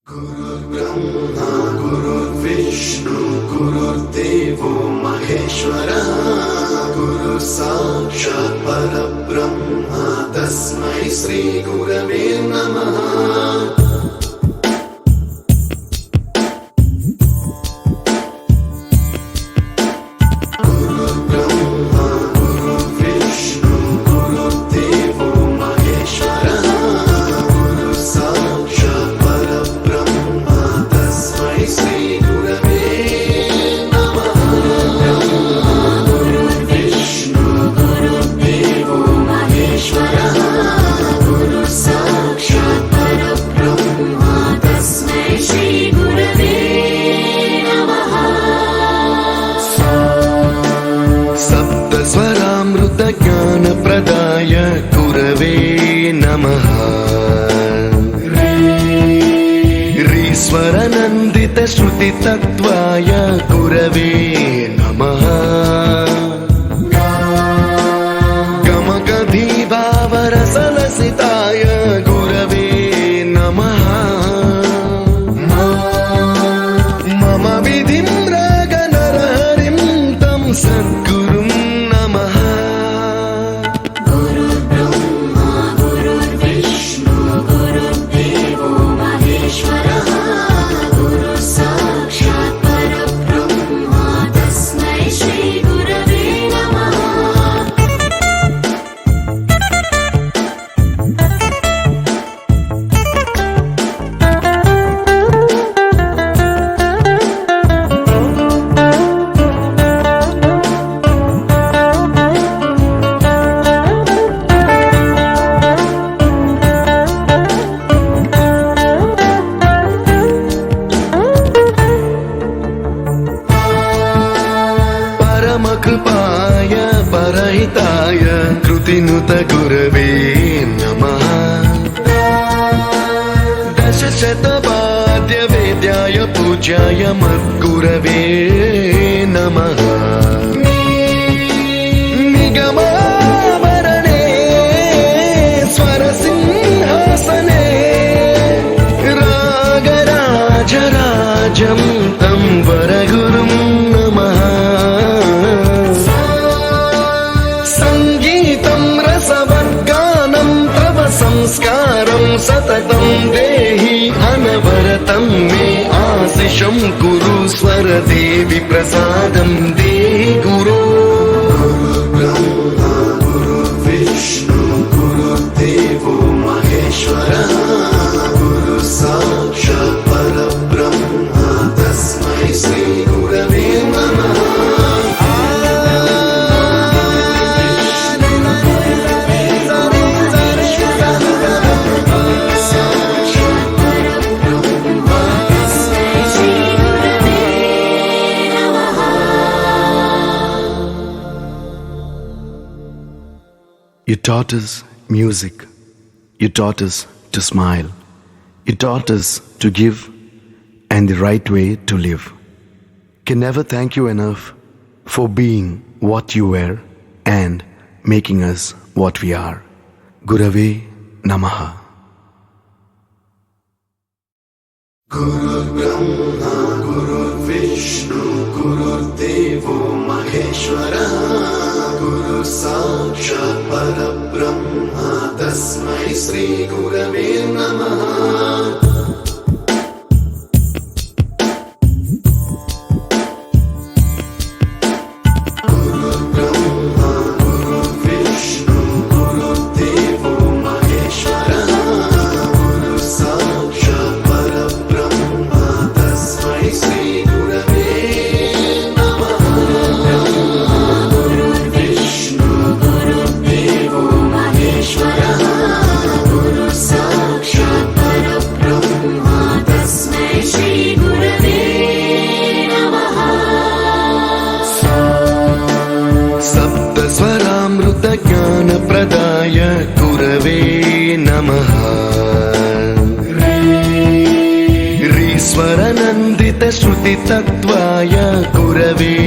गुरुर्ब्रह्मा गुरुर्विष्णु गुरुर्देवो महेश्वरः गुरुः साक्षात् परब्रह्म तस्मै श्री गुरवे नमः। ज्ञान प्रदाय गुरवे नमः। ऋस्वर नन्दित श्रुति तत्वाय गुरवे नमः। गमकधीभावरसलसिताय गुरवे नमः। मम विधिं रागनरहरिं तं सद्गुरुं नमः। कृपाय परहिताय कृतिनुत गुरवे नमः। दशशतवाद्य वेद्याय पूज्याय मद्गुरवे नमः। निगमावरणे स्वरसिंहासने रागराजराजं तं वरगुरुं नमः। संस्कारं सततं देहि अनवरतं मे आशिषं कुरु स्वरदेवि प्रसादं देहि गुरो। गुरुर्ब्रह्मा गुरुर्विष्णु गुरुर्देवो महेश्वरः गुरुः साक्षात् परब्रह्म तस्मै श्री गुरवे नमः। You taught us music, you taught us to smile, you taught us to give and the right way to live. Can never thank you enough for being what you were and making us what we are. Gurave Namaha. गुरुर्ब्रह्मा गुरुर्विष्णु गुरुर्देवो महेश्वरः गुरुः साक्षात् परब्रह्म तस्मै श्री गुरवे नमः। ज्ञान प्रदाय गुरवे नमः। ऋस्वर नन्दित श्रुति तत्वाय गुरवे